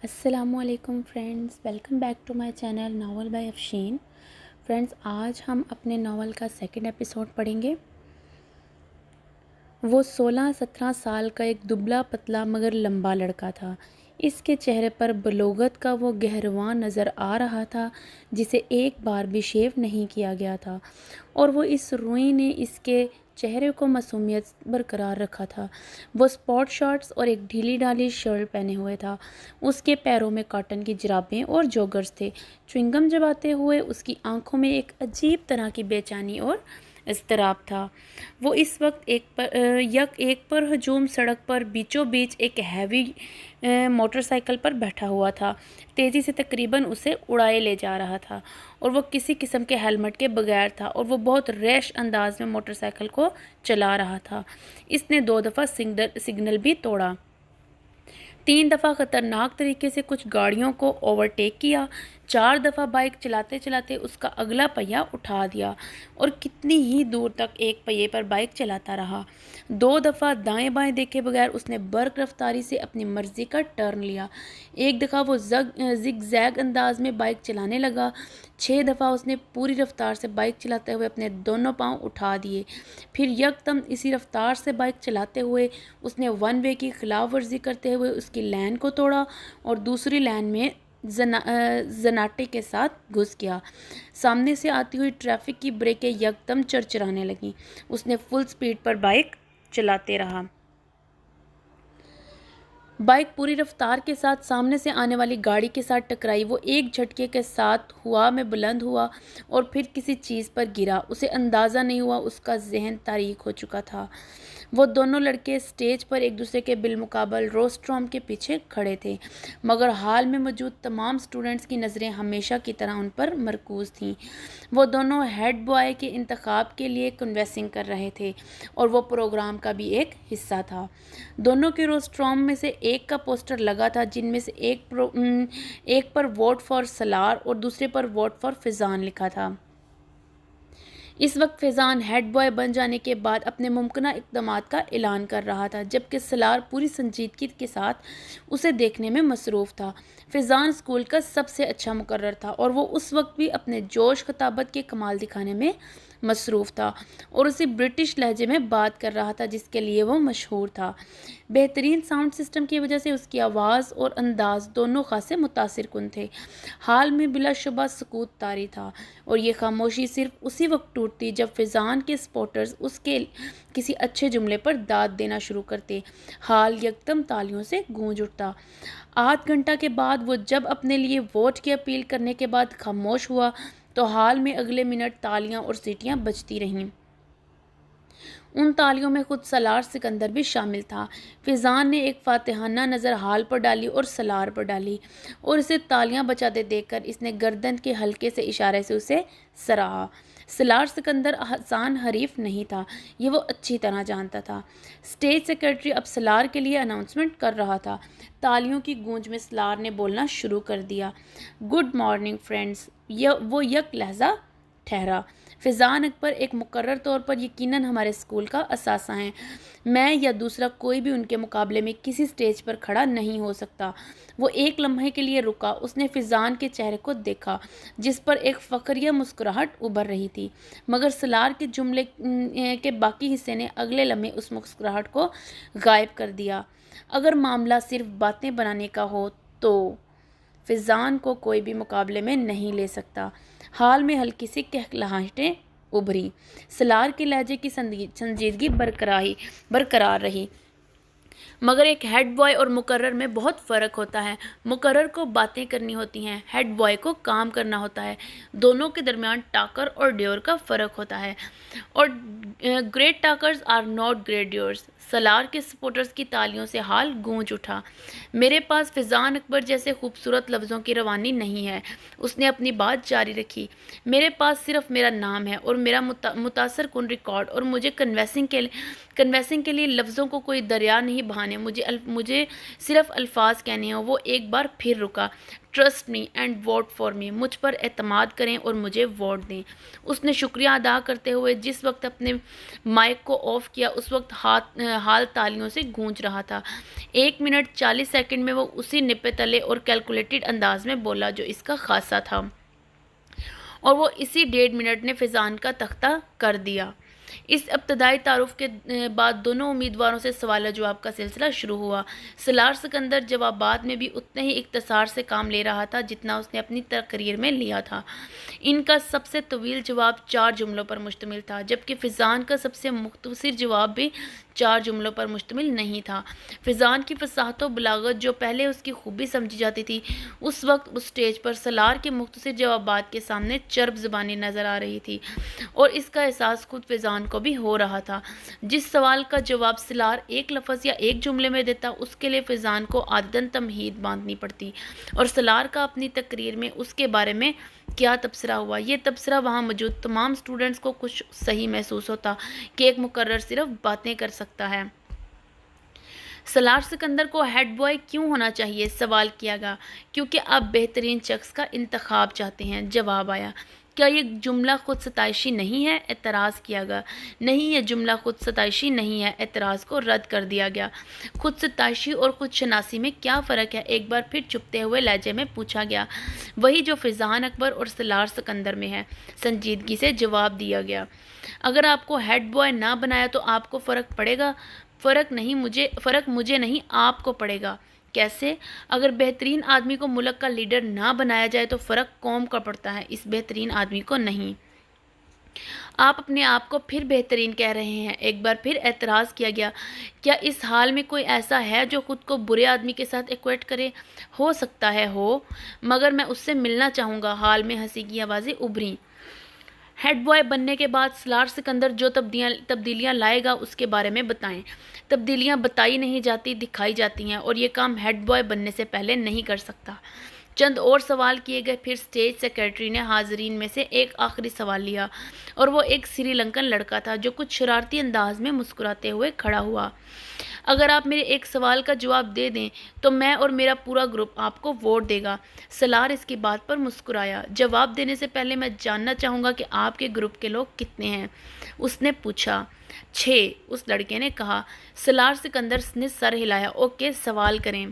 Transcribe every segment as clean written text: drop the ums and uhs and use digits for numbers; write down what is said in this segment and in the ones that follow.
السلام علیکم friends, welcome back to my channel novel by Afsheen. Friends, آج ہم اپنے ناول کا سیکنڈ ایپیسوڈ پڑھیں گے۔ وہ 16-17 سال کا ایک دبلا پتلا مگر لمبا لڑکا تھا۔ اس کے چہرے پر بلوغت کا وہ گہرواں نظر آ رہا تھا جسے ایک بار بھی شیو نہیں کیا گیا تھا، اور وہ اس روئی نے اس کے چہرے کو معصومیت برقرار رکھا تھا۔ وہ سپورٹ شارٹس اور ایک ڈھیلی ڈھالی شرٹ پہنے ہوئے تھا۔ اس کے پیروں میں کاٹن کی جرابیں اور جوگرز تھے۔ چوئنگم چباتے ہوئے اس کی آنکھوں میں ایک عجیب طرح کی بے چینی اور اضطراب تھا۔ وہ اس وقت ایک پر ہجوم سڑک پر بیچوں بیچ ایک ہیوی موٹر سائیکل پر بیٹھا ہوا تھا، تیزی سے تقریباً اسے اڑائے لے جا رہا تھا، اور وہ کسی قسم کے ہیلمٹ کے بغیر تھا، اور وہ بہت ریش انداز میں موٹر سائیکل کو چلا رہا تھا۔ اس نے 2 دفعہ سگنل بھی توڑا، 3 دفعہ خطرناک طریقے سے کچھ گاڑیوں کو اوورٹیک کیا، 4 دفعہ بائک چلاتے چلاتے اس کا اگلا پہیہ اٹھا دیا، اور کتنی ہی دور تک ایک پہیے پر بائک چلاتا رہا۔ 2 دفعہ دائیں بائیں دیکھے بغیر اس نے برق رفتاری سے اپنی مرضی کا ٹرن لیا۔ 1 دفعہ وہ زگ زیگ انداز میں بائک چلانے لگا۔ 6 دفعہ اس نے پوری رفتار سے بائک چلاتے ہوئے اپنے دونوں پاؤں اٹھا دیے۔ پھر یکدم اسی رفتار سے بائک چلاتے ہوئے اس نے 1 وے کی خلاف ورزی کرتے ہوئے اس کی لین کو توڑا اور دوسری لین میں زناٹے کے ساتھ گھس گیا۔ سامنے سے آتی ہوئی ٹریفک کی بریکیں یکدم چرچرانے لگیں۔ اس نے فل سپیڈ پر بائک چلاتے رہا۔ بائک پوری رفتار کے ساتھ سامنے سے آنے والی گاڑی کے ساتھ ٹکرائی۔ وہ ایک جھٹکے کے ساتھ ہوا میں بلند ہوا اور پھر کسی چیز پر گرا۔ اسے اندازہ نہیں ہوا اس کا ذہن تاریک ہو چکا تھا۔ وہ دونوں لڑکے اسٹیج پر ایک دوسرے کے بالمقابل روسٹروم کے پیچھے کھڑے تھے، مگر ہال میں موجود تمام اسٹوڈنٹس کی نظریں ہمیشہ کی طرح ان پر مرکوز تھیں۔ وہ دونوں ہیڈ بوائے کے انتخاب کے لیے کنویسنگ کر رہے تھے، اور وہ پروگرام کا بھی ایک حصہ تھا۔ دونوں کے روسٹروم میں سے ایک کا پوسٹر لگا تھا، جن میں سے ایک پر ووٹ فار سالار اور دوسرے پر ووٹ فار فیضان لکھا تھا۔ اس وقت فیضان ہیڈ بوائے بن جانے کے بعد اپنے ممکنہ اقدامات کا اعلان کر رہا تھا، جبکہ سالار پوری سنجیدگی کے ساتھ اسے دیکھنے میں مصروف تھا۔ فیضان اسکول کا سب سے اچھا مقرر تھا، اور وہ اس وقت بھی اپنے جوش خطابت کے کمال دکھانے میں مصروف تھا اور اسی برٹش لہجے میں بات کر رہا تھا جس کے لیے وہ مشہور تھا۔ بہترین ساؤنڈ سسٹم کی وجہ سے اس کی آواز اور انداز دونوں خاصے متاثر کن تھے۔ حال میں بلا شبہ سکوت طاری تھا، اور یہ خاموشی صرف اسی وقت ٹوٹتی جب فیضان کے سپورٹرز اس کے کسی اچھے جملے پر داد دینا شروع کرتے۔ حال یکدم تالیوں سے گونج اٹھتا۔ آدھ گھنٹہ کے بعد وہ جب اپنے لیے ووٹ کی اپیل کرنے کے بعد خاموش ہوا تو حال میں اگلے منٹ تالیاں اور سیٹیاں بجتی رہیں۔ ان تالیوں میں خود سالار سکندر بھی شامل تھا۔ فیضان نے ایک فاتحانہ نظر حال پر ڈالی اور سالار پر ڈالی، اور اسے تالیاں بجاتے دیکھ کر اس نے گردن کے ہلکے سے اشارے سے اسے سراہا۔ سالار سکندر آسان حریف نہیں تھا، یہ وہ اچھی طرح جانتا تھا۔ اسٹیج سیکرٹری اب سالار کے لیے اناؤنسمنٹ کر رہا تھا۔ تالیوں کی گونج میں سالار نے بولنا شروع کر دیا۔ Good morning friends. وہ یک لہجہ ٹھہرا۔ فیضان اکبر ایک مقرر طور پر یقیناً ہمارے اسکول کا اثاثہ ہیں۔ میں یا دوسرا کوئی بھی ان کے مقابلے میں کسی اسٹیج پر کھڑا نہیں ہو سکتا۔ وہ ایک لمحے کے لیے رکا۔ اس نے فیضان کے چہرے کو دیکھا جس پر ایک فخریہ مسکراہٹ ابھر رہی تھی، مگر سالار کے جملے کے باقی حصے نے اگلے لمحے اس مسکراہٹ کو غائب کر دیا۔ اگر معاملہ صرف باتیں بنانے کا ہو تو فیضان کو کوئی بھی مقابلے میں نہیں لے سکتا۔ حال میں ہلکی سی کہکلاہٹیں ابھری۔ سالار کے لہجے کی سنجیدگی برقرار رہی، مگر ایک ہیڈ بوائے اور مقرر میں بہت فرق ہوتا ہے۔ مقرر کو باتیں کرنی ہوتی ہیں، ہیڈ بوائے کو کام کرنا ہوتا ہے۔ دونوں کے درمیان ٹاکر اور ڈیور کا فرق ہوتا ہے، اور great talkers are not great doers. Salar کے سپورٹرز کی تالیوں سے حال گونج اٹھا۔ میرے پاس فیضان اکبر جیسے خوبصورت لفظوں کی روانی نہیں ہے، اس نے اپنی بات جاری رکھی۔ میرے پاس صرف میرا نام ہے اور میرا متاثر کن ریکارڈ، اور مجھے کنویسنگ کے لیے لفظوں کو کوئی دریا نہیں بہانے، مجھے صرف الفاظ کہنے ہیں۔ وہ ایک بار پھر رکا۔ Trust me and vote for me, مجھ پر اعتماد کریں اور مجھے ووٹ دیں۔ اس نے شکریہ ادا کرتے ہوئے جس وقت اپنے مائک کو آف کیا اس وقت حال تالیوں سے گونج رہا تھا۔ 1 منٹ 40 سیکنڈ میں وہ اسی نپے تلے اور کیلکولیٹڈ انداز میں بولا جو اس کا خاصہ تھا، اور وہ اسی 1.5 منٹ نے فضان کا تختہ کر دیا۔ اس ابتدائی تعارف کے بعد دونوں امیدواروں سے سوال و جواب کا سلسلہ شروع ہوا۔ سالار سکندر جوابات میں بھی اتنے ہی اختصار سے کام لے رہا تھا جتنا اس نے اپنی تقریر میں لیا تھا۔ ان کا سب سے طویل جواب 4 جملوں پر مشتمل تھا، جبکہ فضان کا سب سے مختصر جواب بھی 4 جملوں پر مشتمل نہیں تھا۔ فضان کی فصاحت و بلاغت جو پہلے اس کی خوبی سمجھی جاتی تھی، اس وقت اس سٹیج پر سالار کے مختصر جوابات کے سامنے چرب زبانی نظر آ رہی تھی، اور اس کا احساس خود فضان کو بھی ہو رہا تھا۔ جس سوال کا جواب سالار ایک لفظ یا ایک جملے میں دیتا، اس کے لیے فضان کو عادتاً تمہید باندھنی پڑتی، اور سالار کا اپنی تقریر میں اس کے بارے میں کیا تبصرہ ہوا، یہ تبصرہ وہاں موجود تمام اسٹوڈنٹس کو کچھ صحیح محسوس ہوتا کہ ایک مقرر صرف باتیں کر سکتا ہے۔ سالار سکندر کو ہیڈ بوائے کیوں ہونا چاہیے؟ سوال کیا گیا۔ کیونکہ آپ بہترین شخص کا انتخاب چاہتے ہیں، جواب آیا۔ کیا یہ جملہ خود ستائشی نہیں ہے؟ اعتراض کیا گیا۔ نہیں، یہ جملہ خود ستائشی نہیں ہے۔ اعتراض کو رد کر دیا گیا۔ خود ستائشی اور خود شناسی میں کیا فرق ہے؟ ایک بار پھر چپتے ہوئے لہجے میں پوچھا گیا۔ وہی جو فضان اکبر اور سالار سکندر میں ہے، سنجیدگی سے جواب دیا گیا۔ اگر آپ کو ہیڈ بوائے نہ بنایا تو آپ کو فرق پڑے گا؟ فرق مجھے نہیں، آپ کو پڑے گا۔ کیسے؟ اگر بہترین آدمی کو ملک کا لیڈر نہ بنایا جائے تو فرق قوم کا پڑتا ہے، اس بہترین آدمی کو نہیں۔ آپ اپنے آپ کو پھر بہترین کہہ رہے ہیں۔ ایک بار پھر اعتراض کیا گیا۔ کیا اس حال میں کوئی ایسا ہے جو خود کو برے آدمی کے ساتھ ایکویٹ کرے؟ ہو سکتا ہے ہو، مگر میں اس سے ملنا چاہوں گا۔ حال میں ہنسی کی آوازیں ابھریں۔ ہیڈ بوائے بننے کے بعد سالار سکندر جو تبدیلیاں لائے گا اس کے بارے میں بتائیں۔ تبدیلیاں بتائی نہیں جاتی، دکھائی جاتی ہیں، اور یہ کام ہیڈ بوائے بننے سے پہلے نہیں کر سکتا۔ چند اور سوال کیے گئے، پھر اسٹیج سیکرٹری نے حاضرین میں سے ایک آخری سوال لیا، اور وہ ایک سری لنکن لڑکا تھا جو کچھ شرارتی انداز میں مسکراتے ہوئے کھڑا ہوا۔ اگر آپ میرے ایک سوال کا جواب دے دیں تو میں اور میرا پورا گروپ آپ کو ووٹ دے گا۔ سالار اس کی بات پر مسکرایا۔ جواب دینے سے پہلے میں جاننا چاہوں گا کہ آپ کے گروپ کے لوگ کتنے ہیں؟ اس نے پوچھا۔ 6، اس لڑکے نے کہا۔ سالار سکندر نے سر ہلایا۔ اوکے، سوال کریں۔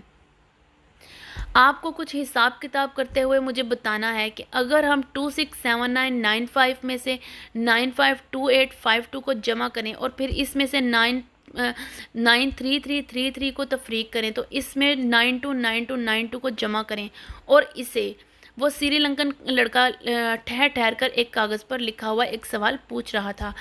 آپ کو کچھ حساب کتاب کرتے ہوئے مجھے بتانا ہے کہ اگر ہم 267995 میں سے 952852 کو جمع کریں اور پھر اس میں سے 93333 کو تفریق کریں تو اس میں 929292 کو جمع کریں، اور اسے وہ سری لنکن لڑکا ٹھہر کر ایک کاغذ پر لکھا ہوا ایک سوال پوچھ رہا تھا۔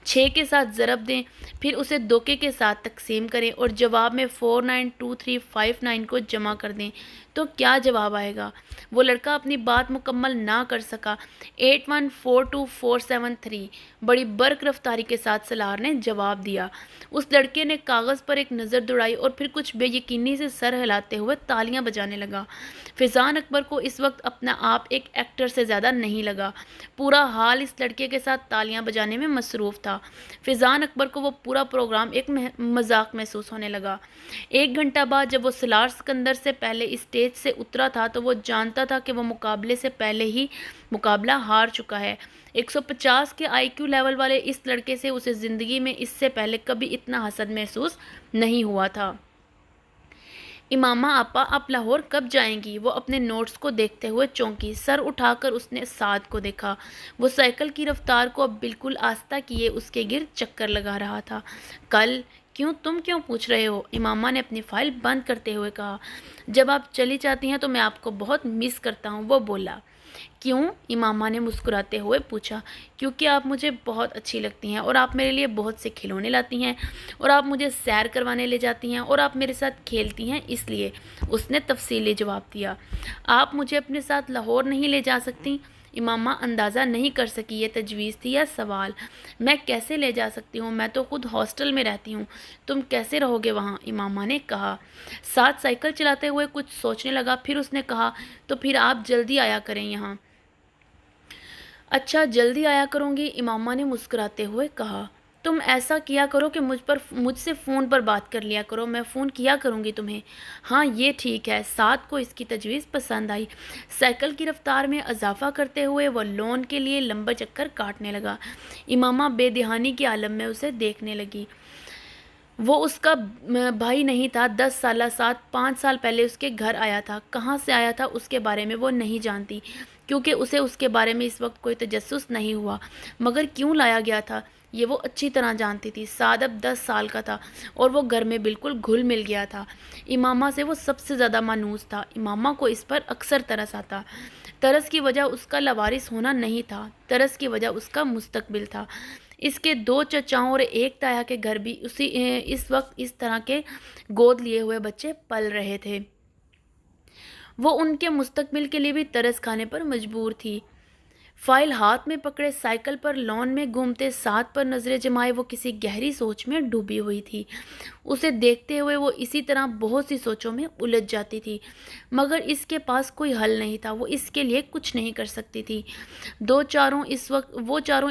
6 کے ساتھ ضرب دیں، پھر اسے دھوکے کے ساتھ تقسیم کریں اور جواب میں 492359 کو جمع کر دیں تو کیا جواب آئے گا؟ وہ لڑکا اپنی بات مکمل نہ کر سکا۔ 814247 بڑی برق رفتاری کے ساتھ سالار نے جواب دیا۔ اس لڑکے نے کاغذ پر ایک نظر دوڑائی اور پھر کچھ بے یقینی سے سر ہلاتے ہوئے تالیاں بجانے لگا۔ فضان اکبر کو اس وقت اپنا آپ ایک ایکٹر سے زیادہ نہیں لگا۔ پورا حال اس لڑکے کے ساتھ تالیاں بجانے میں مصروف تھا۔ فضان اکبر کو وہ پورا پروگرام ایک مذاق محسوس ہونے لگا۔ 1 گھنٹہ بعد جب وہ سالار سکندر سے پہلے اسٹیج سے اترا تھا تو وہ جانتا تھا کہ وہ مقابلے سے پہلے ہی مقابلہ ہار چکا ہے۔ 150 کے آئی کیو لیول والے اس لڑکے سے اسے زندگی میں اس سے پہلے کبھی اتنا حسد محسوس نہیں ہوا تھا۔ امامہ آپا، آپ لاہور کب جائیں گی؟ وہ اپنے نوٹس کو دیکھتے ہوئے چونکی۔ سر اٹھا کر اس نے سعد کو دیکھا۔ وہ سائیکل کی رفتار کو اب بالکل آہستہ کیے اس کے گرد چکر لگا رہا تھا۔ کل؟ کیوں؟ تم کیوں پوچھ رہے ہو؟ امامہ نے اپنی فائل بند کرتے ہوئے کہا۔ جب آپ چلی جاتی ہیں تو میں آپ کو بہت مس کرتا ہوں، وہ بولا۔ کیوں؟ امامہ نے مسکراتے ہوئے پوچھا۔ کیونکہ آپ مجھے بہت اچھی لگتی ہیں، اور آپ میرے لیے بہت سے کھلونے لاتی ہیں، اور آپ مجھے سیر کروانے لے جاتی ہیں، اور آپ میرے ساتھ کھیلتی ہیں، اس لیے، اس نے تفصیلی جواب دیا۔ آپ مجھے اپنے ساتھ لاہور نہیں لے جا سکتی؟ امامہ اندازہ نہیں کر سکی یہ تجویز تھی یا سوال۔ میں کیسے لے جا سکتی ہوں؟ میں تو خود ہاسٹل میں رہتی ہوں، تم کیسے رہو گے وہاں؟ امامہ نے کہا۔ ساتھ سائیکل چلاتے ہوئے کچھ سوچنے لگا، پھر اس نے کہا، تو پھر آپ جلدی آیا کریں یہاں۔ اچھا، جلدی آیا کروں گی، امامہ نے مسکراتے ہوئے کہا۔ تم ایسا کیا کرو کہ مجھ سے فون پر بات کر لیا کرو، میں فون کیا کروں گی تمہیں۔ ہاں یہ ٹھیک ہے۔ سعد کو اس کی تجویز پسند آئی۔ سائیکل کی رفتار میں اضافہ کرتے ہوئے وہ لون کے لیے لمبا چکر کاٹنے لگا۔ امامہ بے دہانی کے عالم میں اسے دیکھنے لگی۔ وہ اس کا بھائی نہیں تھا۔ 10 سالہ سعد 5 سال پہلے اس کے گھر آیا تھا۔ کہاں سے آیا تھا اس کے بارے میں وہ نہیں جانتی، کیونکہ اسے اس کے بارے میں اس وقت کوئی تجسس نہیں ہوا، مگر کیوں لایا گیا تھا یہ وہ اچھی طرح جانتی تھی۔ سعد اب 10 سال کا تھا اور وہ گھر میں بالکل گھل مل گیا تھا۔ امامہ سے وہ سب سے زیادہ مانوس تھا۔ امامہ کو اس پر اکثر ترس آتا۔ ترس کی وجہ اس کا لاوارث ہونا نہیں تھا، ترس کی وجہ اس کا مستقبل تھا۔ اس کے 2 چچاؤں اور ایک تایا کے گھر بھی اس وقت اس طرح کے گود لیے ہوئے بچے پل رہے تھے۔ وہ ان کے مستقبل کے لیے بھی ترس کھانے پر مجبور تھی۔ فائل ہاتھ میں پکڑے سائیکل پر لان میں گھومتے سعد پر نظریں جمائے وہ کسی گہری سوچ میں ڈوبی ہوئی تھی۔ اسے دیکھتے ہوئے وہ اسی طرح بہت سی سوچوں میں الجھ جاتی تھی، مگر اس کے پاس کوئی حل نہیں تھا۔ وہ اس کے لیے کچھ نہیں کر سکتی تھی۔ وہ چاروں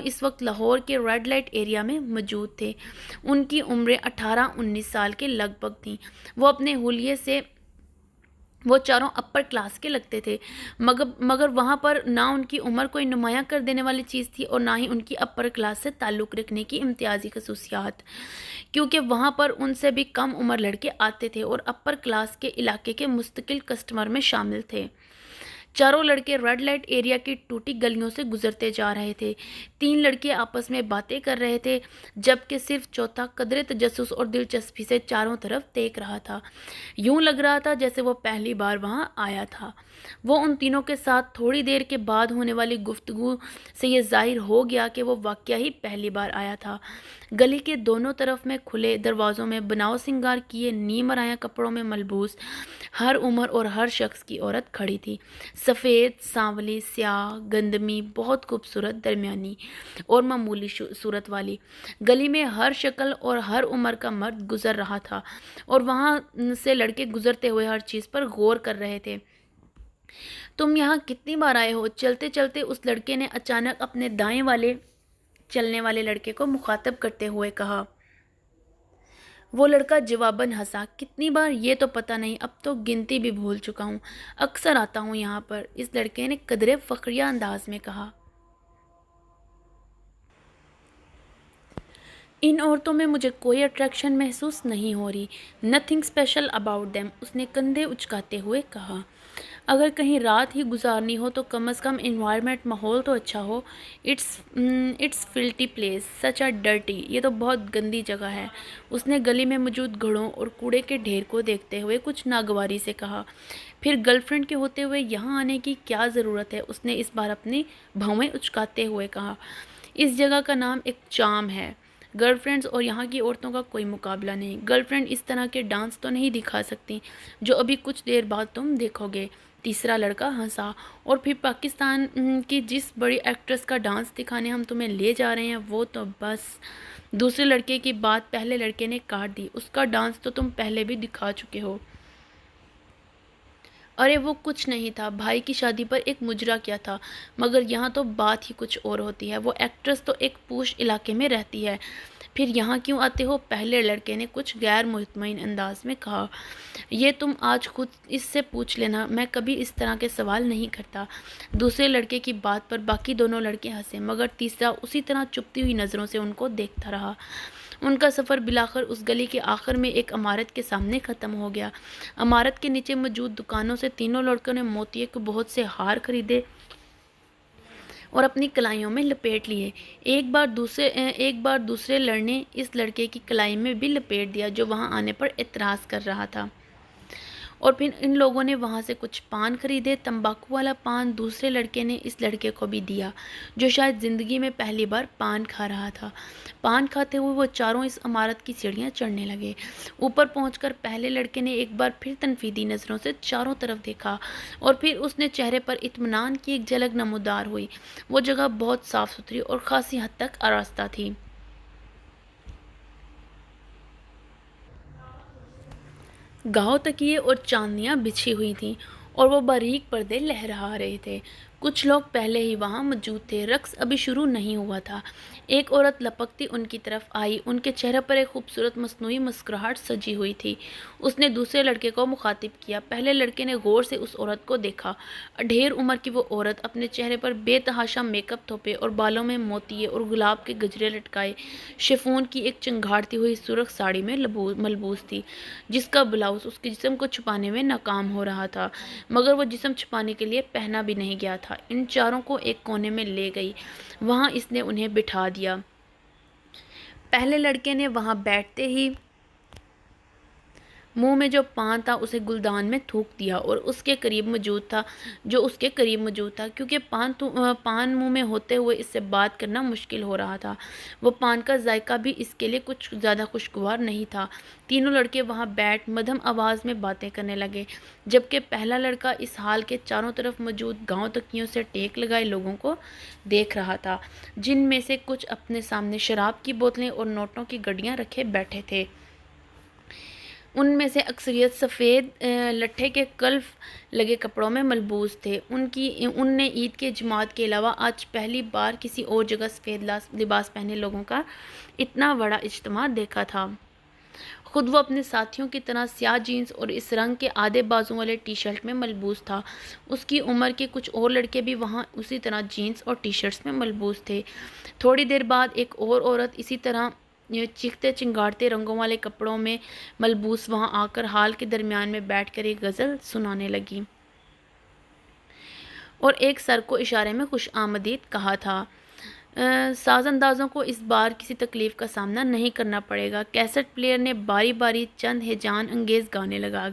اس وقت لاہور کے ریڈ لائٹ ایریا میں موجود تھے۔ ان کی عمریں 18-19 سال کے لگ بھگ تھیں۔ وہ چاروں اپر کلاس کے لگتے تھے، مگر وہاں پر نہ ان کی عمر کوئی نمایاں کر دینے والی چیز تھی اور نہ ہی ان کی اپر کلاس سے تعلق رکھنے کی امتیازی خصوصیات، کیونکہ وہاں پر ان سے بھی کم عمر لڑکے آتے تھے اور اپر کلاس کے علاقے کے مستقل کسٹمر میں شامل تھے۔ چاروں لڑکے ریڈ لائٹ ایریا کی ٹوٹی گلیوں سے گزرتے جا رہے تھے۔ 3 لڑکے آپس میں باتیں کر رہے تھے، جبکہ صرف چوتھا قدرے تجسس اور دلچسپی سے چاروں طرف دیکھ رہا تھا۔ یوں لگ رہا تھا جیسے وہ پہلی بار وہاں آیا تھا۔ وہ ان تینوں کے ساتھ تھوڑی دیر کے بعد ہونے والی گفتگو سے یہ ظاہر ہو گیا کہ وہ واقعہ ہی پہلی بار آیا تھا۔ گلی کے دونوں طرف میں کھلے دروازوں میں بناؤ سنگار کیے نیم آرائیاں کپڑوں میں ملبوس ہر عمر اور ہر شخص کی عورت کھڑی تھی، سفید، سانولی، سیاہ، گندمی، بہت خوبصورت، درمیانی اور معمولی صورت والی۔ گلی میں ہر شکل اور ہر عمر کا مرد گزر رہا تھا اور وہاں سے لڑکے گزرتے ہوئے ہر چیز پر غور کر رہے تھے۔ تم یہاں کتنی بار آئے ہو؟ چلتے چلتے اس لڑکے نے اچانک اپنے دائیں والے چلنے والے لڑکے کو مخاطب کرتے ہوئے کہا۔ وہ لڑکا جواباً ہنسا۔ کتنی بار یہ تو پتہ نہیں، اب تو گنتی بھی بھول چکا ہوں، اکثر آتا ہوں یہاں پر، اس لڑکے نے قدرے فخریہ انداز میں کہا۔ ان عورتوں میں مجھے کوئی اٹریکشن محسوس نہیں ہو رہی، نتھنگ اسپیشل اباؤٹ دیم، اس نے کندھے اچکاتے ہوئے کہا۔ اگر کہیں رات ہی گزارنی ہو تو کم از کم انوائرمنٹ، ماحول تو اچھا ہو۔ It's filthy place, such a dirty, یہ تو بہت گندی جگہ ہے، اس نے گلی میں موجود گھڑوں اور کوڑے کے ڈھیر کو دیکھتے ہوئے کچھ ناگواری سے کہا۔ پھر گرل فرینڈ کے ہوتے ہوئے یہاں آنے کی کیا ضرورت ہے، اس نے اس بار اپنی بھویں اچکاتے ہوئے کہا۔ اس جگہ کا نام ایک چام ہے، گرل فرینڈز اور یہاں کی عورتوں کا کوئی مقابلہ نہیں۔ گرل فرینڈ اس طرح کے ڈانس تو نہیں دکھا سکتی جو ابھی کچھ دیر بعد تم دیکھو گے۔ تیسرا لڑکا ہنسا۔ اور پھر پاکستان کی جس بڑی ایکٹریس کا ڈانس دکھانے ہم تمہیں لے جا رہے ہیں وہ تو بس۔ دوسرے لڑکے کی بات پہلے لڑکے نے کاٹ دی۔ اس کا ڈانس تو تم پہلے بھی دکھا چکے ہو۔ ارے وہ کچھ نہیں تھا، بھائی کی شادی پر ایک مجرا کیا تھا، مگر یہاں تو بات ہی کچھ اور ہوتی ہے۔ وہ ایکٹریس تو ایک پوش علاقے میں رہتی ہے، پھر یہاں کیوں آتے ہو؟ پہلے لڑکے نے کچھ غیر مطمئن انداز میں کہا۔ یہ تم آج خود اس سے پوچھ لینا، میں کبھی اس طرح کے سوال نہیں کرتا۔ دوسرے لڑکے کی بات پر باقی دونوں لڑکے ہنسے، مگر تیسرا اسی طرح چپتی ہوئی نظروں سے ان کو دیکھتا رہا۔ ان کا سفر بالآخر اس گلی کے آخر میں ایک عمارت کے سامنے ختم ہو گیا۔ عمارت کے نیچے موجود دکانوں سے تینوں لڑکوں نے موتیے کے بہت سے ہار خریدے اور اپنی کلائیوں میں لپیٹ لیے۔ ایک بار دوسرے لڑنے اس لڑکے کی کلائی میں بھی لپیٹ دیا جو وہاں آنے پر اعتراض کر رہا تھا، اور پھر ان لوگوں نے وہاں سے کچھ پان خریدے۔ تمباکو والا پان دوسرے لڑکے نے اس لڑکے کو بھی دیا جو شاید زندگی میں پہلی بار پان کھا رہا تھا۔ پان کھاتے ہوئے وہ چاروں اس عمارت کی سیڑھیاں چڑھنے لگے۔ اوپر پہنچ کر پہلے لڑکے نے ایک بار پھر تنفیدی نظروں سے چاروں طرف دیکھا اور پھر اس نے چہرے پر اطمینان کی ایک جھلک نمودار ہوئی۔ وہ جگہ بہت صاف ستھری اور خاصی حد تک آراستہ تھی۔ گاؤ تکیے اور چاندنیاں بچھی ہوئی تھیں اور وہ باریک پردے لہرا رہے تھے۔ کچھ لوگ پہلے ہی وہاں موجود تھے، رقص ابھی شروع نہیں ہوا تھا۔ ایک عورت لپکتی ان کی طرف آئی، ان کے چہرے پر ایک خوبصورت مصنوعی مسکراہٹ سجی ہوئی تھی۔ اس نے دوسرے لڑکے کو مخاطب کیا۔ پہلے لڑکے نے غور سے اس عورت کو دیکھا۔ ڈھیر عمر کی وہ عورت اپنے چہرے پر بے تحاشا میک اپ تھوپے اور بالوں میں موتیے اور گلاب کے گجرے لٹکائے شفون کی ایک چنگھاڑتی ہوئی سرخ ساڑی میں ملبوس تھی، جس کا بلاؤز اس کے جسم کو چھپانے میں ناکام ہو رہا تھا، مگر وہ جسم چھپانے کے لیے پہنا بھی نہیں گیا تھا۔ ان چاروں کو ایک کونے میں لے گئی، وہاں اس نے انہیں بٹھا دیا۔ پہلے لڑکے نے وہاں بیٹھتے ہی منہ میں جو پان تھا اسے گلدان میں تھوک دیا اور اس کے قریب موجود تھا کیونکہ پان منہ میں ہوتے ہوئے اس سے بات کرنا مشکل ہو رہا تھا۔ وہ پان کا ذائقہ بھی اس کے لیے کچھ زیادہ خوشگوار نہیں تھا۔ تینوں لڑکے وہاں بیٹھ مدھم آواز میں باتیں کرنے لگے، جبکہ پہلا لڑکا اس ہال کے چاروں طرف موجود گاؤں تکیوں سے ٹیک لگائے لوگوں کو دیکھ رہا تھا، جن میں سے کچھ اپنے سامنے شراب کی بوتلیں اور نوٹوں کی گڈیاں رکھے بیٹھے تھے۔ ان میں سے اکثریت سفید لٹھے کے کلف لگے کپڑوں میں ملبوس تھے۔ ان نے عید کے جماعت کے علاوہ آج پہلی بار کسی اور جگہ سفید لباس پہنے لوگوں کا اتنا بڑا اجتماع دیکھا تھا۔ خود وہ اپنے ساتھیوں کی طرح سیاہ جینز اور اس رنگ کے آدھے بازوں والے ٹی شرٹ میں ملبوس تھا۔ اس کی عمر کے کچھ اور لڑکے بھی وہاں اسی طرح جینز اور ٹی شرٹس میں ملبوس تھے۔ تھوڑی دیر بعد ایک اور عورت اسی طرح چیختے چنگاڑتے رنگوں والے کپڑوں میں ملبوس وہاں آ کر ہال کے درمیان میں بیٹھ کر ایک غزل سنانے لگی اور ایک سر کو اشارے میں خوش آمدید کہا تھا۔ ساز اندازوں کو اس بار کسی تکلیف کا سامنا نہیں کرنا پڑے گا۔ کیسٹ پلیئر نے باری باری چند ہیجان انگیز گانے لگائے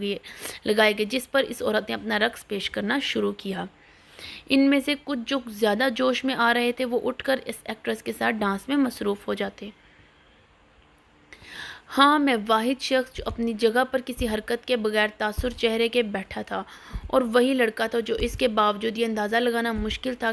گئے، جس پر اس عورت نے اپنا رقص پیش کرنا شروع کیا۔ ان میں سے کچھ جو زیادہ جوش میں آ رہے تھے وہ اٹھ کر اس ایکٹریس کے ساتھ ڈانس میں مصروف ہو جاتے۔ ہاں، میں واحد شخص جو اپنی جگہ پر کسی حرکت کے بغیر تاثر چہرے کے بیٹھا تھا، اور وہی لڑکا تھا جو اس کے باوجود یہ اندازہ لگانا مشکل تھا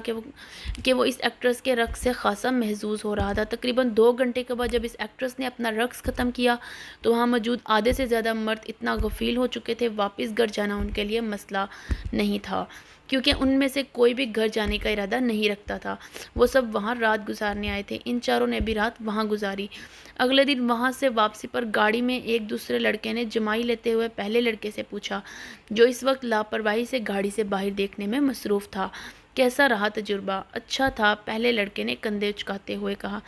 کہ وہ اس ایکٹریس کے رقص سے خاصا محظوظ ہو رہا تھا۔ تقریباً 2 گھنٹے کے بعد جب اس ایکٹریس نے اپنا رقص ختم کیا تو وہاں موجود آدھے سے زیادہ مرد اتنا غفیل ہو چکے تھے واپس گھر جانا ان کے لیے مسئلہ نہیں تھا، کیونکہ ان میں سے کوئی بھی گھر جانے کا ارادہ نہیں رکھتا تھا۔ وہ سب وہاں رات گزارنے آئے تھے۔ ان چاروں نے بھی رات وہاں گزاری۔ اگلے دن وہاں سے واپسی پر گاڑی میں ایک دوسرے لڑکے نے جمائی لیتے ہوئے پہلے لڑکے سے پوچھا، جو اس وقت لاپرواہی سے گاڑی سے باہر دیکھنے میں مصروف تھا، کیسا رہا تجربہ؟ اچھا تھا، پہلے لڑکے نے کندھے اچکاتے ہوئے کہا۔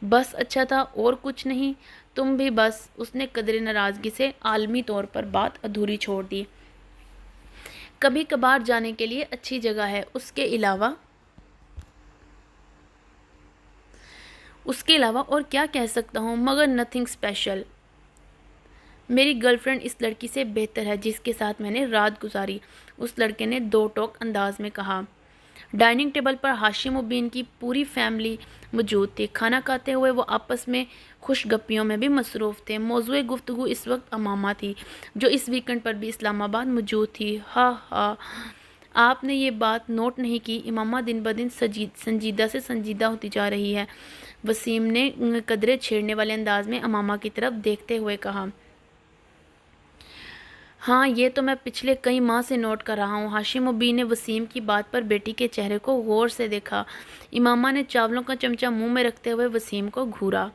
بس اچھا تھا اور کچھ نہیں؟ تم بھی بس؟ اس نے قدرے ناراضگی سے عالمی طور پر بات ادھوری چھوڑ دی۔ کبھی کبھار جانے کے لیے اچھی جگہ ہے، اس کے علاوہ اور کیا کہہ سکتا ہوں، مگر نتھنگ اسپیشل۔ میری گرل فرینڈ اس لڑکی سے بہتر ہے جس کے ساتھ میں نے رات گزاری، اس لڑکے نے دو ٹوک انداز میں کہا۔ ڈائننگ ٹیبل پر ہاشم و بین کی پوری فیملی موجود تھی۔ کھانا کھاتے ہوئے وہ آپس میں خوش گپیوں میں بھی مصروف تھے۔ موضوع گفتگو اس وقت امامہ تھی، جو اس ویکنڈ پر بھی اسلام آباد موجود تھی۔ ہاں ہاں، آپ نے یہ بات نوٹ نہیں کی، امامہ دن بدن سنجیدہ سے سنجیدہ ہوتی جا رہی ہے، وسیم نے قدرے چھیڑنے والے انداز میں امامہ کی طرف دیکھتے ہوئے کہا۔ ہاں، یہ تو میں پچھلے کئی ماہ سے نوٹ کر رہا ہوں۔ ہاشم و بی نے وسیم کی بات پر بیٹی کے چہرے کو غور سے دیکھا۔ امامہ نے چاولوں کا چمچہ منہ میں رکھتے ہوئے وسیم کو گھورا۔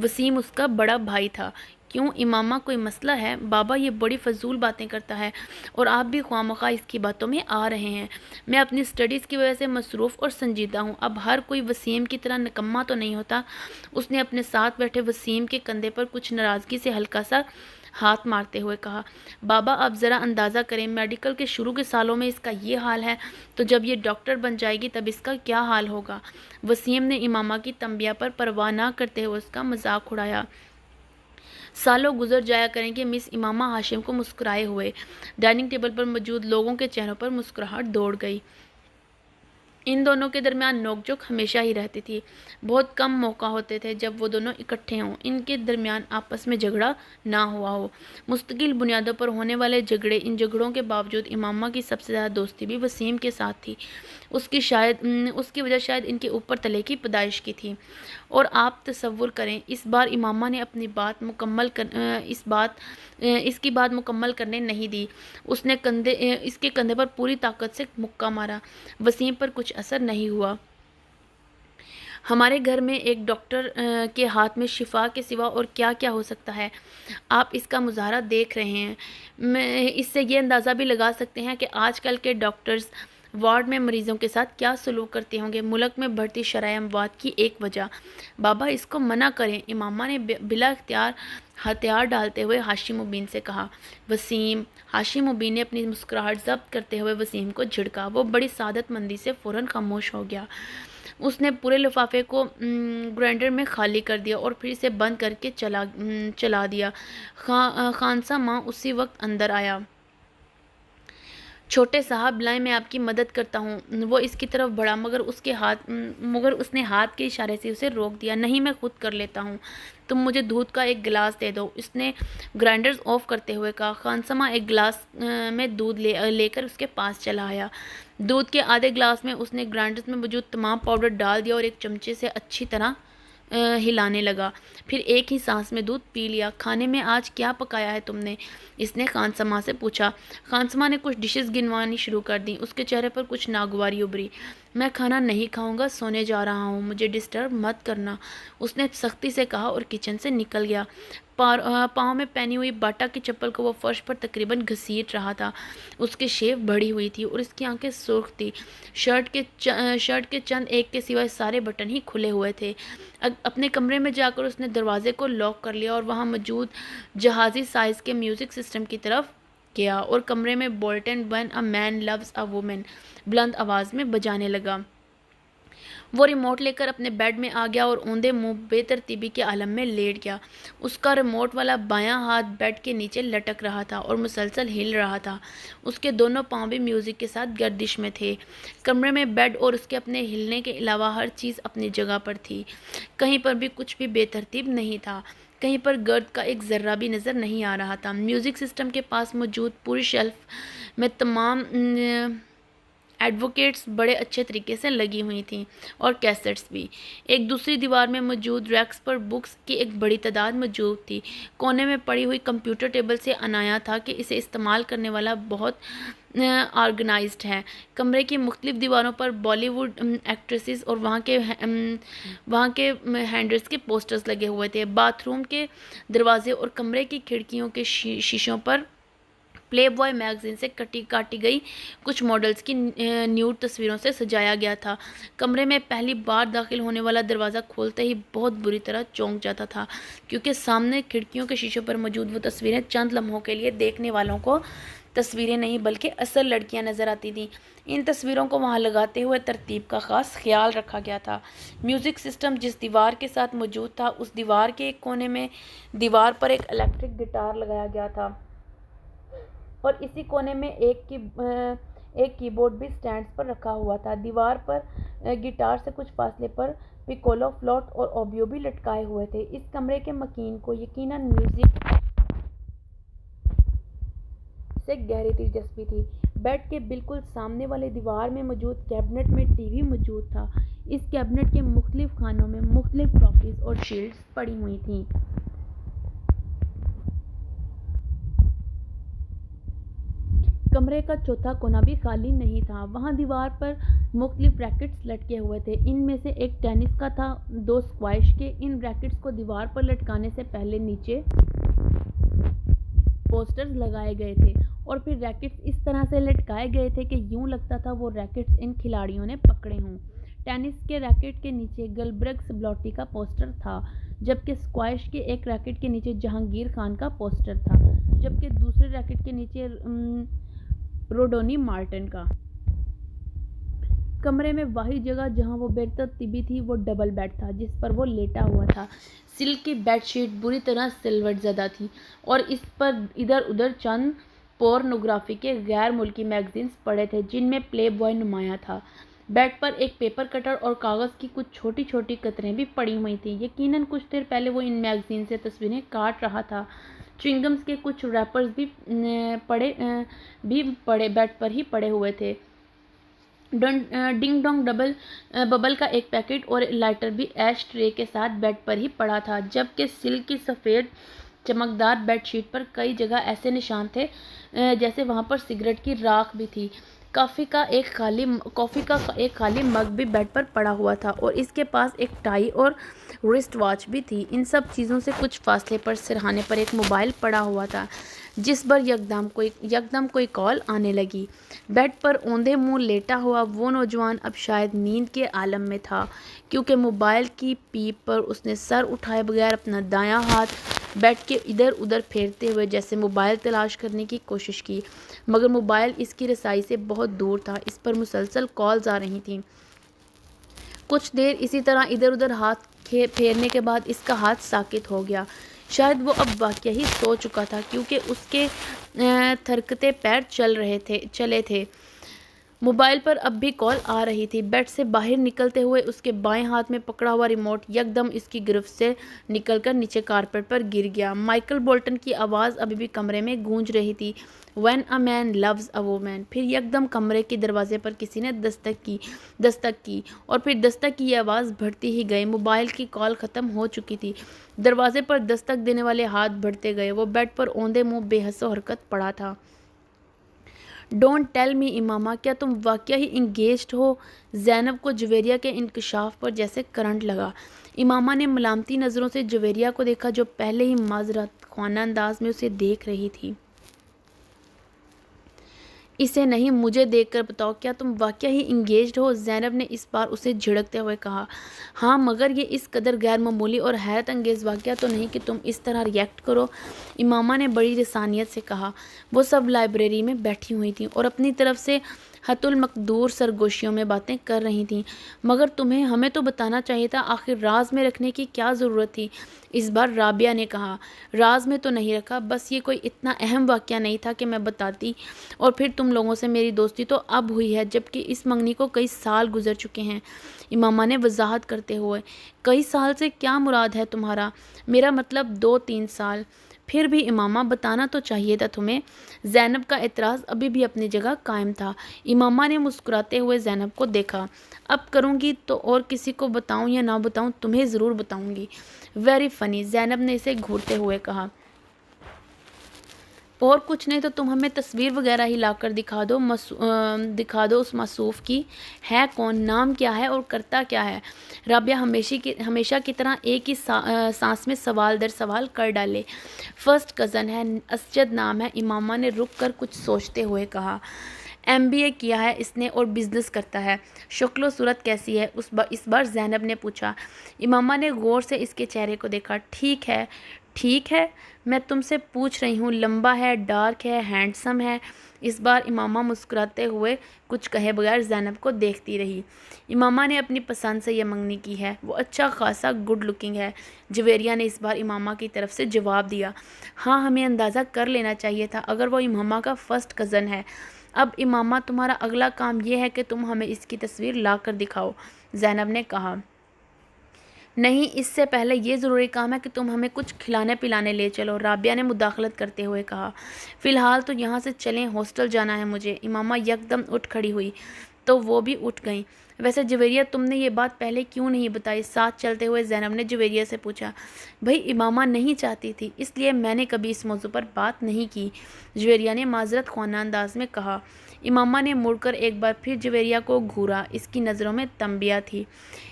وسیم اس کا بڑا بھائی تھا۔ کیوں امامہ، کوئی مسئلہ ہے؟ بابا یہ بڑی فضول باتیں کرتا ہے اور آپ بھی خواہ مخواہ اس کی باتوں میں آ رہے ہیں۔ میں اپنی سٹڈیز کی وجہ سے مصروف اور سنجیدہ ہوں، اب ہر کوئی وسیم کی طرح نکما تو نہیں ہوتا۔ اس نے اپنے ساتھ بیٹھے وسیم کے کندھے پر کچھ ناراضگی سے ہلکا سا ہاتھ مارتے ہوئے کہا۔ بابا آپ ذرا اندازہ کریں، میڈیکل کے شروع کے سالوں میں اس کا یہ حال ہے تو جب یہ ڈاکٹر بن جائے گی تب اس کا کیا حال ہوگا؟ وسیم نے امامہ کی تنبیہ پر پرواہ نہ کرتے ہوئے اس کا مذاق اڑایا۔ سالوں گزر جایا کریں گے، مس امامہ ہاشم کو مسکرائے ہوئے۔ ڈائننگ ٹیبل پر موجود لوگوں کے چہروں پر مسکراہٹ دوڑ گئی۔ ان دونوں کے درمیان نوک جھوک ہمیشہ ہی رہتی تھی۔ بہت کم موقع ہوتے تھے جب وہ دونوں اکٹھے ہوں، ان کے درمیان آپس میں جھگڑا نہ ہوا ہو۔ مستقل بنیادوں پر ہونے والے جھگڑے، ان جھگڑوں کے باوجود امامہ کی سب سے زیادہ دوستی بھی وسیم کے ساتھ تھی۔ اس کی وجہ شاید ان کے اوپر تلے کی پیدائش کی تھی۔ اور آپ تصور کریں، اس بار امامہ نے اپنی اس کی بات مکمل کرنے نہیں دی۔ اس نے اس کے کندھے پر پوری طاقت سے مکہ مارا۔ وسیم پر کچھ اثر نہیں ہوا۔ ہمارے گھر میں ایک ڈاکٹر کے ہاتھ میں شفا کے سوا اور کیا کیا ہو سکتا ہے؟ آپ اس کا مظاہرہ دیکھ رہے ہیں۔ اس سے یہ اندازہ بھی لگا سکتے ہیں کہ آج کل کے ڈاکٹرز وارڈ میں مریضوں کے ساتھ کیا سلوک کرتے ہوں گے۔ ملک میں بڑھتی شرح اموات کی ایک وجہ۔ بابا اس کو منع کریں، امامہ نے بلا اختیار ہتھیار ڈالتے ہوئے ہاشم مبین سے کہا۔ وسیم! ہاشم مبین نے اپنی مسکراہٹ ضبط کرتے ہوئے وسیم کو جھڑکا۔ وہ بڑی سعادت مندی سے فوراً خاموش ہو گیا۔ اس نے پورے لفافے کو گرائنڈر میں خالی کر دیا اور پھر اسے بند کر کے چلا دیا۔ خانسا ماں اسی وقت اندر آیا۔ چھوٹے صاحب لائیں، میں آپ کی مدد کرتا ہوں۔ وہ اس کی طرف بڑھا مگر اس نے ہاتھ کے اشارے سے اسے روک دیا۔ نہیں، میں خود کر لیتا ہوں، تم مجھے دودھ کا ایک گلاس دے دو، اس نے گرائنڈر آف کرتے ہوئے کہا۔ خانسما ایک گلاس میں دودھ لے کر اس کے پاس چلا آیا۔ دودھ کے آدھے گلاس میں اس نے گرائنڈر میں موجود تمام پاؤڈر ڈال دیا اور ایک چمچے سے اچھی طرح ہلانے لگا۔ پھر ایک ہی سانس میں دودھ پی لیا۔ کھانے میں آج کیا پکایا ہے تم نے؟ اس نے خانسما سے پوچھا۔ خانسما نے کچھ ڈشز گنوانی شروع کر دیں۔ اس کے چہرے پر کچھ ناگواری ابھری۔ میں کھانا نہیں کھاؤں گا، سونے جا رہا ہوں، مجھے ڈسٹرب مت کرنا، اس نے سختی سے کہا اور کچن سے نکل گیا۔ پاؤں میں پہنی ہوئی باٹا کی چپل کو وہ فرش پر تقریباً گھسیٹ رہا تھا۔ اس کی شیو بڑھی ہوئی تھی اور اس کی آنکھیں سرخ تھیں۔ شرٹ کے چند ایک کے سوائے سارے بٹن ہی کھلے ہوئے تھے۔ اپنے کمرے میں جا کر اس نے دروازے کو لاک کر لیا اور وہاں موجود جہازی سائز کے میوزک سسٹم کی طرف گیا اور کمرے میں Bolton when a man loves a woman بلند آواز میں بجانے لگا۔ وہ ریموٹ لے کر اپنے بیڈ میں آ گیا اور اوندے منہ بے ترتیبی کے عالم میں لیٹ گیا۔ اس کا ریموٹ والا بایاں ہاتھ بیڈ کے نیچے لٹک رہا تھا اور مسلسل ہل رہا تھا۔ اس کے دونوں پاؤں بھی میوزک کے ساتھ گردش میں تھے۔ کمرے میں بیڈ اور اس کے اپنے ہلنے کے علاوہ ہر چیز اپنی جگہ پر تھی۔ کہیں پر بھی کچھ بھی بے ترتیب نہیں تھا۔ کہیں پر گرد کا ایک ذرہ بھی نظر نہیں آ رہا تھا۔ میوزک سسٹم کے پاس موجود پوری شیلف میں تمام ایڈوکیٹس بڑے اچھے طریقے سے لگی ہوئی تھیں اور کیسٹس بھی۔ ایک دوسری دیوار میں موجود ریکس پر بکس کی ایک بڑی تعداد موجود تھی۔ کونے میں پڑی ہوئی کمپیوٹر ٹیبل سے عنایا تھا کہ اسے استعمال کرنے والا بہت آرگنائزڈ ہے۔ کمرے کی مختلف دیواروں پر بالی ووڈ ایکٹریسز اور وہاں کے ہینڈرز کے پوسٹرز لگے ہوئے تھے۔ باتھ روم کے دروازے اور کمرے کی کھڑکیوں کے شیشوں پر پلے بوائے میگزین سے کاٹی گئی کچھ ماڈلز کی نیوڈ تصویروں سے سجایا گیا تھا۔ کمرے میں پہلی بار داخل ہونے والا دروازہ کھولتے ہی بہت بری طرح چونک جاتا تھا، کیونکہ سامنے کھڑکیوں کے شیشوں پر موجود وہ تصویریں چند لمحوں کے لیے دیکھنے والوں کو تصویریں نہیں بلکہ اصل لڑکیاں نظر آتی تھیں۔ ان تصویروں کو وہاں لگاتے ہوئے ترتیب کا خاص خیال رکھا گیا تھا۔ میوزک سسٹم جس دیوار کے ساتھ موجود تھا، اس دیوار کے ایک کونے میں دیوار پر ایک الیکٹرک گٹار لگایا گیا تھا اور اسی کونے میں ایک کی بورڈ بھی سٹینڈز پر رکھا ہوا تھا۔ دیوار پر گٹار سے کچھ فاصلے پر پیکولو، فلوٹ اور اوبوے بھی لٹکائے ہوئے تھے۔ اس کمرے کے مکین کو یقیناً میوزک سے گہری دلچسپی تھی۔ بیڈ کے بالکل سامنے والی دیوار میں موجود کیبنٹ میں ٹی وی موجود تھا۔ اس کیبنٹ کے مختلف خانوں میں مختلف ٹرافیز اور شیلڈز پڑی ہوئی تھیں۔ کمرے کا چوتھا کونا بھی خالی نہیں تھا۔ وہاں دیوار پر مختلف ریکٹس لٹکے ہوئے تھے۔ ان میں سے ایک ٹینس کا تھا، دو اسکواش کے۔ ان ریکٹس کو دیوار پر لٹکانے سے پہلے نیچے پوسٹرز لگائے گئے تھے اور پھر ریکٹس اس طرح سے لٹکائے گئے تھے کہ یوں لگتا تھا وہ ریکٹس ان کھلاڑیوں نے پکڑے ہوں۔ ٹینس کے ریکٹ کے نیچے گلبرگ سبلوٹی کا پوسٹر تھا، جبکہ اسکواش کے ایک ریکٹ کے نیچے جہانگیر خان کا پوسٹر تھا، جبکہ دوسرے ریکٹ کے نیچے روڈونی مارٹن کا۔ کمرے میں واحد جگہ جہاں وہ بے ترتیبی تھی وہ ڈبل بیڈ تھا جس پر وہ لیٹا ہوا تھا۔ سلک کی بیڈ شیٹ بری طرح سلوٹ زدہ تھی اور اس پر ادھر ادھر چند پورنوگرافی کے غیر ملکی میگزینز پڑے تھے جن میں پلے بوائے نمایاں تھا۔ بیڈ پر ایک پیپر کٹر اور کاغذ کی کچھ چھوٹی چھوٹی قطریں بھی پڑی ہوئی تھیں۔ یقیناً کچھ دیر پہلے وہ ان میگزین سے تصویریں کاٹ رہا تھا۔ چوئنگمز کے کچھ ریپرز بھی پڑے بیڈ پر ہی پڑے ہوئے تھے۔ ڈنگ ڈونگ ببل کا ایک پیکٹ اور لائٹر بھی ایش ٹرے کے ساتھ بیڈ پر ہی پڑا تھا، جبکہ سلک کی سفید چمکدار بیڈ شیٹ پر کئی جگہ ایسے نشان تھے جیسے وہاں پر سگریٹ کی راکھ بھی تھی۔ کافی کا ایک خالی مگ بھی بیڈ پر پڑا ہوا تھا اور اس کے پاس ایک ٹائی اور رسٹ واچ بھی تھی۔ ان سب چیزوں سے کچھ فاصلے پر سرہانے پر ایک موبائل پڑا ہوا تھا، جس پر یکدم کوئی کال آنے لگی۔ بیڈ پر اوندھے منہ لیٹا ہوا وہ نوجوان اب شاید نیند کے عالم میں تھا، کیونکہ موبائل کی پیپ پر اس نے سر اٹھائے بغیر اپنا دایاں ہاتھ بیڈ کے ادھر ادھر پھیرتے ہوئے جیسے موبائل تلاش کرنے کی کوشش کی، مگر موبائل اس کی رسائی سے بہت دور تھا۔ اس پر مسلسل کالز آ رہی تھیں۔ کچھ دیر اسی طرح ادھر ادھر ہاتھ پھیرنے کے بعد اس کا ہاتھ ساکت ہو گیا۔ شاید وہ اب واقعی سو چکا تھا، کیونکہ اس کے تھرکتے پیر چلے تھے۔ موبائل پر اب بھی کال آ رہی تھی۔ بیڈ سے باہر نکلتے ہوئے اس کے بائیں ہاتھ میں پکڑا ہوا ریموٹ یکدم اس کی گرفت سے نکل کر نیچے کارپیٹ پر گر گیا۔ مائیکل بولٹن کی آواز ابھی بھی کمرے میں گونج رہی تھی، "When a man loves a woman"۔ پھر یکدم کمرے کے دروازے پر کسی نے دستک کی اور پھر دستک کی یہ آواز بڑھتی ہی گئی۔ موبائل کی کال ختم ہو چکی تھی۔ دروازے پر دستک دینے والے ہاتھ بڑھتے گئے۔ وہ بیڈ پر اوندھے منہ بے حس و حرکت پڑا تھا۔ "ڈونٹ ٹیل می امامہ، کیا تم واقعی انگیجڈ ہو؟" زینب کو جویریہ کے انکشاف پر جیسے کرنٹ لگا۔ امامہ نے ملامتی نظروں سے جویریہ کو دیکھا، جو پہلے ہی معذرت خواہ انداز میں اسے دیکھ رہی تھی۔ "اسے نہیں، مجھے دیکھ کر بتاؤ، کیا تم واقعی انگیجڈ ہو؟" زینب نے اس بار اسے جھڑکتے ہوئے کہا۔ "ہاں، مگر یہ اس قدر غیر معمولی اور حیرت انگیز واقعہ تو نہیں کہ تم اس طرح ری ایکٹ کرو"، امامہ نے بڑی رسانیت سے کہا۔ وہ سب لائبریری میں بیٹھی ہوئی تھیں اور اپنی طرف سے حتی المقدور سرگوشیوں میں باتیں کر رہی تھیں۔ "مگر تمہیں ہمیں تو بتانا چاہیے تھا، آخر راز میں رکھنے کی کیا ضرورت تھی"، اس بار رابعہ نے کہا۔ "راز میں تو نہیں رکھا، بس یہ کوئی اتنا اہم واقعہ نہیں تھا کہ میں بتاتی، اور پھر تم لوگوں سے میری دوستی تو اب ہوئی ہے، جبکہ اس منگنی کو کئی سال گزر چکے ہیں"، امامہ نے وضاحت کرتے ہوئے۔ "کئی سال سے کیا مراد ہے تمہارا؟" "میرا مطلب 2-3 سال"۔ "پھر بھی امامہ، بتانا تو چاہیے تھا تمہیں"۔ زینب کا اعتراض ابھی بھی اپنی جگہ قائم تھا۔ امامہ نے مسکراتے ہوئے زینب کو دیکھا۔ "اب کروں گی تو اور کسی کو بتاؤں یا نہ بتاؤں، تمہیں ضرور بتاؤں گی"۔ "ویری فنی"، زینب نے اسے گھورتے ہوئے کہا۔ "اور کچھ نہیں تو تم ہمیں تصویر وغیرہ ہی لا کر دکھا دو اس موصوف کی۔ ہے کون، نام کیا ہے اور کرتا کیا ہے"، رابعہ ہمیشہ کی طرح ایک ہی سانس میں سوال در سوال کر ڈالے۔ "فرسٹ کزن ہے، اسجد نام ہے"، امامہ نے رک کر کچھ سوچتے ہوئے کہا۔ "MBA کیا ہے اس نے اور بزنس کرتا ہے"۔ "شکل و صورت کیسی ہے"، اس بار زینب نے پوچھا۔ امامہ نے غور سے اس کے چہرے کو دیکھا۔ "ٹھیک ہے"۔ "ٹھیک ہے"، میں تم سے پوچھ رہی ہوں، لمبا ہے، ڈارک ہے، ہینڈسم ہے"، اس بار امامہ مسکراتے ہوئے کچھ کہے بغیر زینب کو دیکھتی رہی۔ امامہ نے اپنی پسند سے یہ منگنی کی ہے، وہ اچھا خاصا گڈ لکنگ ہے، جویریہ نے اس بار امامہ کی طرف سے جواب دیا۔ "ہاں، ہمیں اندازہ کر لینا چاہیے تھا، اگر وہ امامہ کا فرسٹ کزن ہے"۔ "اب امامہ، تمہارا اگلا کام یہ ہے کہ تم ہمیں اس کی تصویر لا کر دکھاؤ"، زینب نے کہا۔ "نہیں، اس سے پہلے یہ ضروری کام ہے کہ تم ہمیں کچھ کھلانے پلانے لے چلو"، رابعہ نے مداخلت کرتے ہوئے کہا۔ "فی الحال تو یہاں سے چلیں، ہاسٹل جانا ہے مجھے"، امامہ یکدم اٹھ کھڑی ہوئی تو وہ بھی اٹھ گئیں۔ "ویسے جویریہ، تم نے یہ بات پہلے کیوں نہیں بتائی"، ساتھ چلتے ہوئے زینب نے جویریہ سے پوچھا۔ "بھئی، امامہ نہیں چاہتی تھی، اس لیے میں نے کبھی اس موضوع پر بات نہیں کی"، جویریہ نے معذرت خواہ انداز میں کہا۔ امامہ نے مڑ کر ایک بار پھر جویریہ کو گھورا، اس کی نظروں میں تنبیہ تھی۔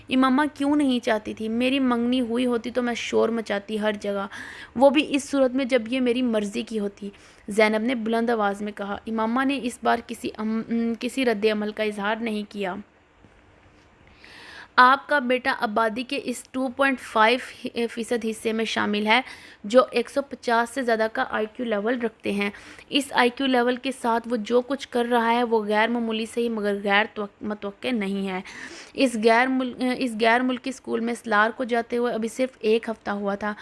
"امامہ کیوں نہیں چاہتی تھی؟ میری منگنی ہوئی ہوتی تو میں شور مچاتی ہر جگہ، وہ بھی اس صورت میں جب یہ میری مرضی کی ہوتی"، زینب نے بلند آواز میں کہا۔ امامہ نے اس بار کسی رد عمل کا اظہار نہیں کیا۔ آپ کا بیٹا آبادی کے اس 2.5% حصے میں شامل ہے جو 150 سے زیادہ کا آئی کیو لیول رکھتے ہیں۔ اس آئی کیو لیول کے ساتھ وہ جو کچھ کر رہا ہے وہ غیر معمولی صحیح مگر غیر متوقع نہیں ہے۔ اس غیر ملکی اسکول میں سلار کو جاتے ہوئے ابھی صرف 1 ہفتہ ہوا تھا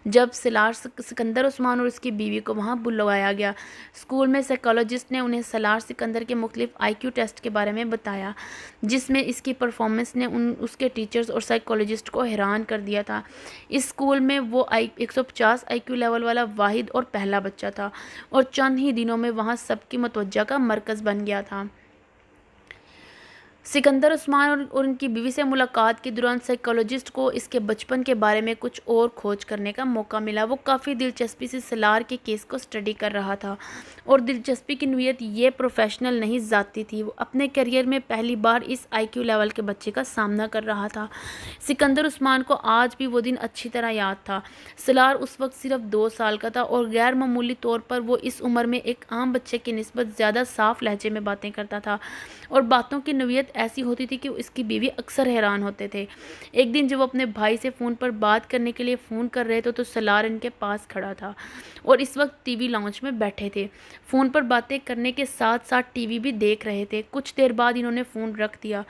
جب سلار سکندر عثمان اور اس کی بیوی کو وہاں بلوایا گیا۔ اسکول میں سائیکالوجسٹ نے انہیں سلار سکندر کے مختلف آئی کیو ٹیسٹ کے بارے میں بتایا جس میں اس کی پرفارمنس نے اس کے ٹیچرز اور سائیکالوجسٹ کو حیران کر دیا تھا۔ اس اسکول میں وہ 150 آئی کیو لیول والا واحد اور پہلا بچہ تھا اور چند ہی دنوں میں وہاں سب کی متوجہ کا مرکز بن گیا تھا۔ سکندر عثمان اور ان کی بیوی سے ملاقات کے دوران سائیکالوجسٹ کو اس کے بچپن کے بارے میں کچھ اور کھوج کرنے کا موقع ملا۔ وہ کافی دلچسپی سے سلار کے کیس کو سٹڈی کر رہا تھا اور دلچسپی کی نوعیت یہ پروفیشنل نہیں ذاتی تھی۔ وہ اپنے کیریئر میں پہلی بار اس آئی کیو لیول کے بچے کا سامنا کر رہا تھا۔ سکندر عثمان کو آج بھی وہ دن اچھی طرح یاد تھا۔ سلار اس وقت صرف 2 سال کا تھا اور غیر معمولی طور پر وہ اس عمر میں ایک عام بچے کی نسبت زیادہ صاف لہجے میں باتیں کرتا تھا اور باتوں کی نوعیت ایسی ہوتی تھی کہ اس کی بیوی اکثر حیران ہوتے تھے۔ ایک دن جب وہ اپنے بھائی سے فون پر بات کرنے کے لیے فون کر رہے تھے تو سلار ان کے پاس کھڑا تھا اور اس وقت ٹی وی لاؤنج میں بیٹھے تھے۔ فون پر باتیں کرنے کے ساتھ ساتھ ٹی وی بھی دیکھ رہے تھے۔ کچھ دیر بعد انہوں نے فون رکھ دیا۔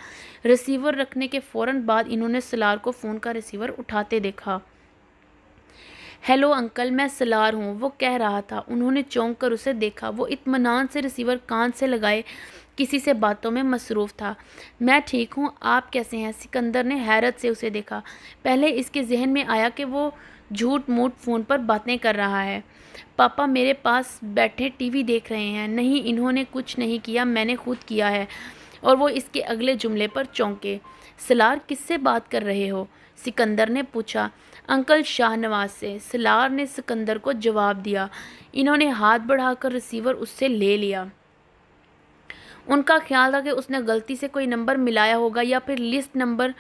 ریسیور رکھنے کے فوراً بعد انہوں نے سلار کو فون کا ریسیور اٹھاتے دیکھا۔ ہیلو انکل، میں سلار ہوں، وہ کہہ رہا تھا۔ انہوں نے چونک کر اسے دیکھا۔ وہ اطمینان سے ریسیور کان سے لگائے کسی سے باتوں میں مصروف تھا۔ میں ٹھیک ہوں، آپ کیسے ہیں؟ سکندر نے حیرت سے اسے دیکھا۔ پہلے اس کے ذہن میں آیا کہ وہ جھوٹ موٹ فون پر باتیں کر رہا ہے۔ پاپا میرے پاس بیٹھے ٹی وی دیکھ رہے ہیں۔ نہیں، انہوں نے کچھ نہیں کیا، میں نے خود کیا ہے۔ اور وہ اس کے اگلے جملے پر چونکے۔ سلار کس سے بات کر رہے ہو؟ سکندر نے پوچھا۔ انکل شاہ نواز سے، سلار نے سکندر کو جواب دیا۔ انہوں نے ہاتھ بڑھا کر ریسیور اس سے لے لیا۔ ان کا خیال تھا کہ اس نے غلطی سے کوئی نمبر ملایا ہوگا یا پھر لسٹ نمبر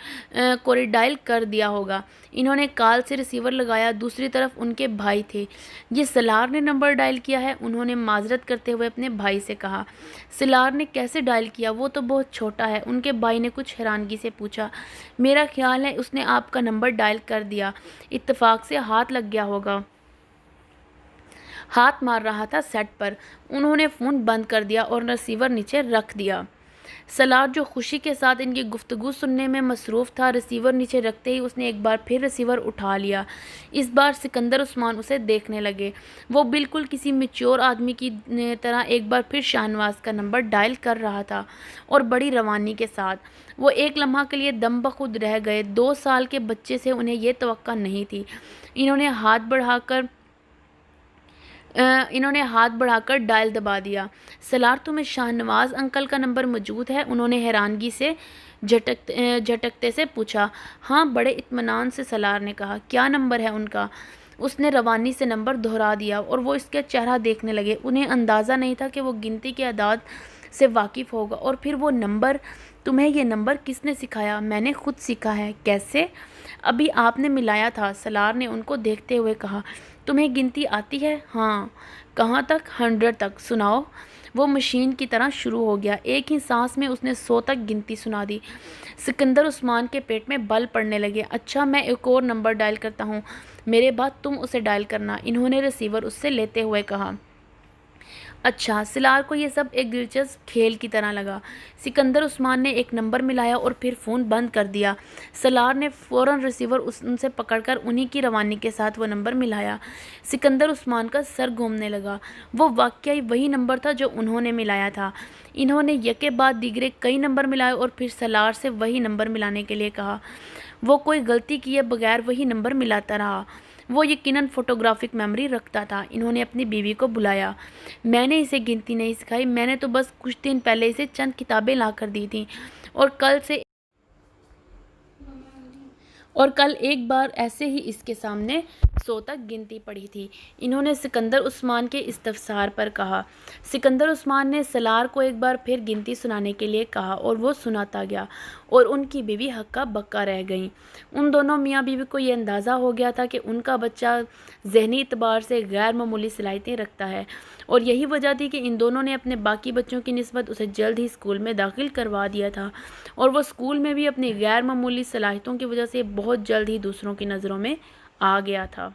کو ڈائل کر دیا ہوگا۔ انہوں نے کال سے ریسیور لگایا۔ دوسری طرف ان کے بھائی تھے۔ یہ سلار نے نمبر ڈائل کیا ہے، انہوں نے معذرت کرتے ہوئے اپنے بھائی سے کہا۔ سلار نے کیسے ڈائل کیا؟ وہ تو بہت چھوٹا ہے، ان کے بھائی نے کچھ حیرانگی سے پوچھا۔ میرا خیال ہے اس نے آپ کا نمبر ڈائل کر دیا، اتفاق سے ہاتھ لگ گیا ہوگا۔ ہاتھ مار رہا تھا سیٹ پر۔ انہوں نے فون بند کر دیا اور ریسیور نیچے رکھ دیا۔ سلار جو خوشی کے ساتھ ان کی گفتگو سننے میں مصروف تھا، ریسیور نیچے رکھتے ہی اس نے ایک بار پھر ریسیور اٹھا لیا۔ اس بار سکندر عثمان اسے دیکھنے لگے۔ وہ بالکل کسی میچور آدمی کی طرح ایک بار پھر شاہ نواز کا نمبر ڈائل کر رہا تھا اور بڑی روانی کے ساتھ۔ وہ ایک لمحہ کے لیے دم بخود رہ گئے۔ 2 سال کے بچے سے انہیں یہ توقع نہیں تھی۔ انہوں نے ہاتھ بڑھا کر ڈائل دبا دیا۔ سلار تمہیں شاہ نواز انکل کا نمبر موجود ہے؟ انہوں نے حیرانگی سے جھٹکتے سے پوچھا۔ ہاں، بڑے اطمینان سے سلار نے کہا۔ کیا نمبر ہے ان کا؟ اس نے روانی سے نمبر دہرا دیا اور وہ اس کا چہرہ دیکھنے لگے۔ انہیں اندازہ نہیں تھا کہ وہ گنتی کے اعداد سے واقف ہوگا۔ اور پھر وہ نمبر، تمہیں یہ نمبر کس نے سکھایا؟ میں نے خود سیکھا ہے۔ کیسے؟ ابھی آپ نے ملایا تھا، سلار نے ان کو دیکھتے ہوئے کہا۔ تمہیں گنتی آتی ہے؟ ہاں۔ کہاں تک؟ 100 تک۔ سناؤ۔ وہ مشین کی طرح شروع ہو گیا۔ ایک ہی سانس میں اس نے 100 تک گنتی سنا دی۔ سکندر عثمان کے پیٹ میں بل پڑنے لگے۔ اچھا، میں ایک اور نمبر ڈائل کرتا ہوں، میرے بعد تم اسے ڈائل کرنا، انہوں نے ریسیور اس سے لیتے ہوئے کہا۔ اچھا۔ سلار کو یہ سب ایک دلچسپ کھیل کی طرح لگا۔ سکندر عثمان نے ایک نمبر ملایا اور پھر فون بند کر دیا۔ سلار نے فوراً ریسیور ان سے پکڑ کر انہی کی روانی کے ساتھ وہ نمبر ملایا۔ سکندر عثمان کا سر گھومنے لگا۔ وہ واقعی وہی نمبر تھا جو انہوں نے ملایا تھا۔ انہوں نے یکے بعد دیگرے کئی نمبر ملائے اور پھر سلار سے وہی نمبر ملانے کے لیے کہا۔ وہ کوئی غلطی کیے بغیر وہی نمبر ملاتا رہا۔ وہ یقیناً فوٹوگرافک میموری رکھتا تھا۔ انہوں نے اپنی بیوی کو بلایا۔ میں نے اسے گنتی نہیں سکھائی، میں نے تو بس کچھ دن پہلے اسے چند کتابیں لا کر دی تھیں اور کل سے اور کل ایک بار ایسے ہی اس کے سامنے 100 تک گنتی پڑھی تھی۔ انہوں نے سکندر عثمان کے استفسار پر کہا۔ سکندر عثمان نے سالار کو ایک بار پھر گنتی سنانے کے لیے کہا اور وہ سناتا گیا اور ان کی بیوی ہکا بکا رہ گئیں۔ ان دونوں میاں بیوی کو یہ اندازہ ہو گیا تھا کہ ان کا بچہ ذہنی اعتبار سے غیر معمولی صلاحیتیں رکھتا ہے اور یہی وجہ تھی کہ ان دونوں نے اپنے باقی بچوں کی نسبت اسے جلد ہی اسکول میں داخل کروا دیا تھا اور وہ اسکول میں بھی اپنی غیر معمولی صلاحیتوں کی وجہ سے بہت جلد ہی دوسروں کی نظروں میں آ گیا تھا۔